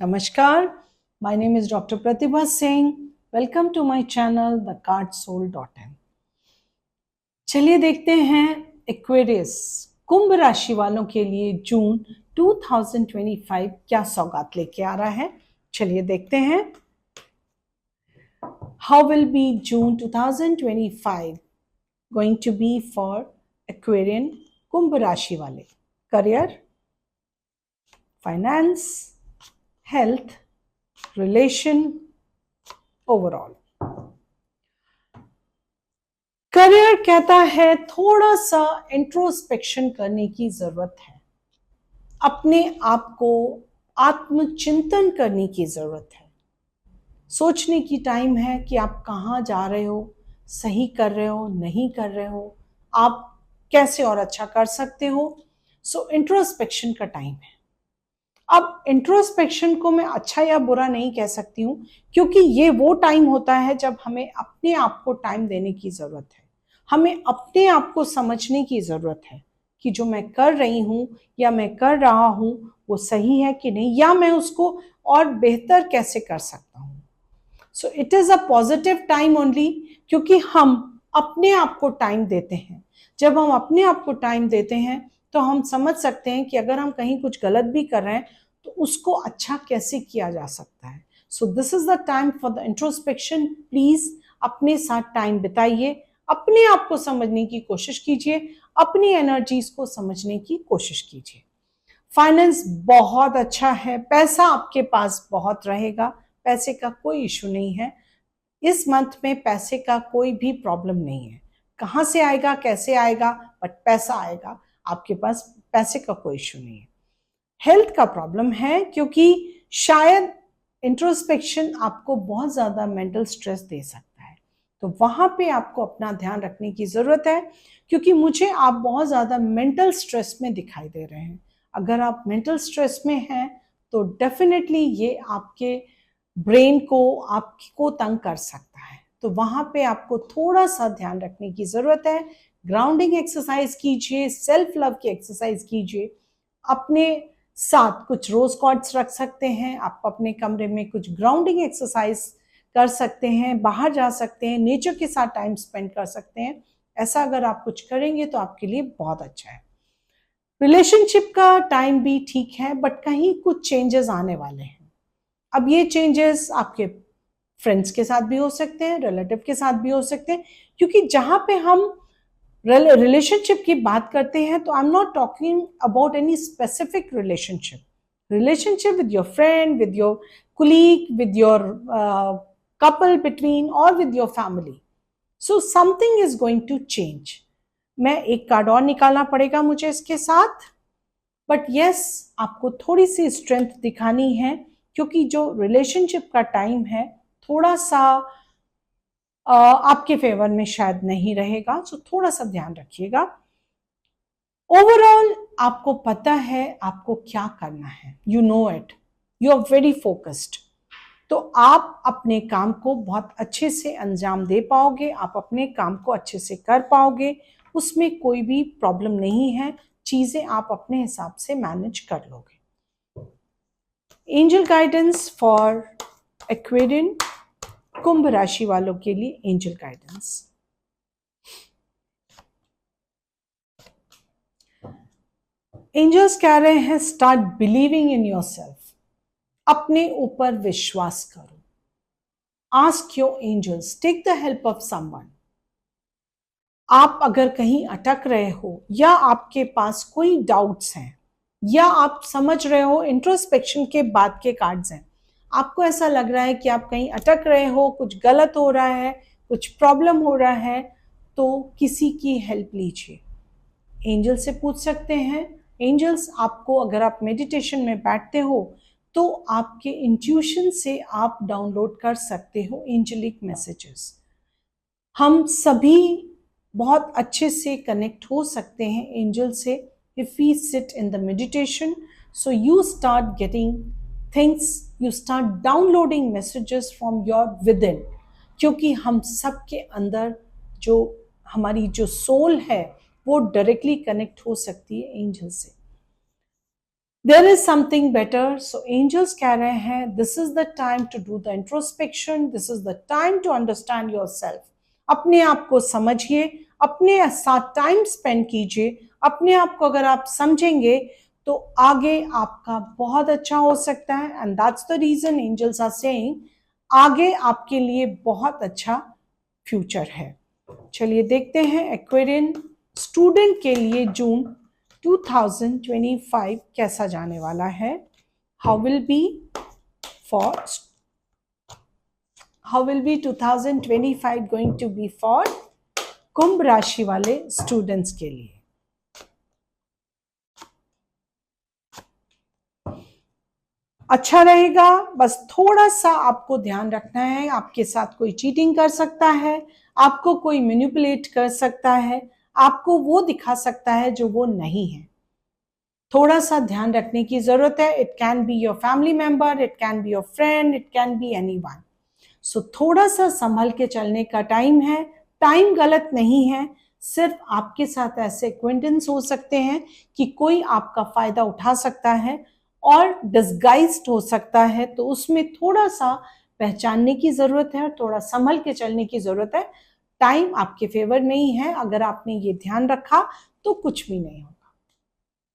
Namaskar, my name is Dr. Pratibha Singh. Welcome to my channel thecardsoul.in. चलिए देखते हैं Aquarius कुंभ राशि वालों के लिए जून 2025 क्या सौगात लेके आ रहा है। चलिए देखते हैं। How will be June 2025 going to be for Aquarian कुंभ राशि वाले? Career, finance, health, relation, overall. Career कहता है थोड़ा सा इंट्रोस्पेक्शन करने की जरूरत है, अपने आप को आत्मचिंतन करने की जरूरत है, सोचने की टाइम है कि आप कहाँ जा रहे हो, सही कर रहे हो, नहीं कर रहे हो, आप कैसे और अच्छा कर सकते हो। सो इंट्रोस्पेक्शन का टाइम है। अब इंट्रोस्पेक्शन को मैं अच्छा या बुरा नहीं कह सकती हूँ, क्योंकि ये वो टाइम होता है जब हमें अपने आप को टाइम देने की जरूरत है, हमें अपने आप को समझने की जरूरत है कि जो मैं कर रही हूँ या मैं कर रहा हूँ वो सही है कि नहीं, या मैं उसको और बेहतर कैसे कर सकता हूँ। So it is a positive time only, क्योंकि हम अपने आप को टाइम देते हैं। जब हम अपने आप को टाइम देते हैं तो हम समझ सकते हैं कि अगर हम कहीं कुछ गलत भी कर रहे हैं तो उसको अच्छा कैसे किया जा सकता है। So this is the time for the introspection. Please अपने साथ टाइम बिताइए, अपने आप को समझने की कोशिश कीजिए, अपनी एनर्जीज को समझने की कोशिश कीजिए। फाइनेंस बहुत अच्छा है, पैसा आपके पास बहुत रहेगा, पैसे का कोई इशू नहीं है। इस मंथ में पैसे का कोई भी प्रॉब्लम नहीं है। कहाँ से आएगा, कैसे आएगा, बट पैसा आएगा आपके पास, पैसे का कोई इशू नहीं है। हेल्थ का प्रॉब्लम है, क्योंकि शायद इंट्रोस्पेक्शन आपको बहुत ज्यादा मेंटल स्ट्रेस दे सकता है, तो वहां पे आपको अपना ध्यान रखने की जरूरत है, क्योंकि मुझे आप बहुत ज्यादा मेंटल स्ट्रेस में दिखाई दे रहे हैं। अगर आप मेंटल स्ट्रेस में हैं तो डेफिनेटली ये आपके ब्रेन को, आपको तंग कर सकता है, तो वहां पे आपको थोड़ा सा ध्यान रखने की जरूरत है। ग्राउंडिंग एक्सरसाइज कीजिए, सेल्फ लव की एक्सरसाइज कीजिए, अपने साथ कुछ रोज कॉर्ड्स रख सकते हैं, आप अपने कमरे में कुछ ग्राउंडिंग एक्सरसाइज कर सकते हैं, बाहर जा सकते हैं, नेचर के साथ टाइम स्पेंड कर सकते हैं। ऐसा अगर आप कुछ करेंगे तो आपके लिए बहुत अच्छा है। रिलेशनशिप का टाइम भी ठीक है, बट कहीं कुछ चेंजेस आने वाले हैं। अब ये चेंजेस आपके फ्रेंड्स के साथ भी हो सकते हैं, रिलेटिव के साथ भी हो सकते हैं, क्योंकि जहां पे हम रिलेशनशिप की बात करते हैं तो I am not talking about any specific relationship with your friend, with your colleague, with your couple between, और with your family. So something is going to change. मैं एक कार्ड और निकालना पड़ेगा मुझे इसके साथ, बट यस, आपको थोड़ी सी स्ट्रेंथ दिखानी है, क्योंकि जो रिलेशनशिप का टाइम है थोड़ा सा आपके फेवर में शायद नहीं रहेगा, सो थोड़ा सा ध्यान रखिएगा। ओवरऑल आपको पता है आपको क्या करना है, you know it, you are very focused, तो आप अपने काम को बहुत अच्छे से अंजाम दे पाओगे, आप अपने काम को अच्छे से कर पाओगे, उसमें कोई भी प्रॉब्लम नहीं है, चीजें आप अपने हिसाब से मैनेज कर लोगे। एंजल गाइडेंस फॉर एक्वेरियन कुंभ राशि वालों के लिए एंजल गाइडेंस। एंजल्स कह रहे हैं स्टार्ट बिलीविंग इन योरसेल्फ, अपने ऊपर विश्वास करो। Ask your angels, take the help of someone. आप अगर कहीं अटक रहे हो, या आपके पास कोई डाउट्स हैं, या आप समझ रहे हो इंट्रोस्पेक्शन के बाद के कार्ड्स हैं, आपको ऐसा लग रहा है कि आप कहीं अटक रहे हो, कुछ गलत हो रहा है, कुछ प्रॉब्लम हो रहा है, तो किसी की हेल्प लीजिए। एंजल से पूछ सकते हैं। एंजल्स आपको, अगर आप मेडिटेशन में बैठते हो तो आपके इंट्यूशन से आप डाउनलोड कर सकते हो एंजेलिक मैसेजेस। हम सभी बहुत अच्छे से कनेक्ट हो सकते हैं एंजल से if we sit in the meditation. So you start getting things, you start downloading messages from your within, क्योंकि हम सबके अंदर जो हमारी जो सोल है वो डायरेक्टली कनेक्ट हो सकती है एंजल से। There is something better. So angels कह रहे हैं this is the time to do the introspection, this is the time to understand yourself. अपने आप को समझिए, अपने साथ टाइम स्पेंड कीजिए. अपने आप को अगर आप समझेंगे तो आगे आपका बहुत अच्छा हो सकता है. And that's the reason angels are saying आगे आपके लिए बहुत अच्छा फ्यूचर है. चलिए देखते हैं एक्वेरियन स्टूडेंट के लिए जून 2025 कैसा जाने वाला है. How will be 2025 going to be for Kumbh राशि वाले स्टूडेंट्स के लिए. अच्छा रहेगा, बस थोड़ा सा आपको ध्यान रखना है. आपके साथ कोई चीटिंग कर सकता है, आपको कोई मैनिपुलेट कर सकता है, आपको वो दिखा सकता है जो वो नहीं है. थोड़ा सा ध्यान रखने की जरूरत है. It can be your family member, it can be your friend, it can be anyone. So थोड़ा सा संभल के चलने का टाइम है. टाइम गलत नहीं है, सिर्फ आपके साथ ऐसे एक्वेंटेंस हो सकते हैं कि कोई आपका फायदा उठा सकता है और डिस्गाइज्ड हो सकता है. तो उसमें थोड़ा सा पहचानने की जरूरत है और थोड़ा संभल के चलने की जरूरत है. टाइम आपके फेवर में ही है. अगर आपने ये ध्यान रखा तो कुछ भी नहीं होगा.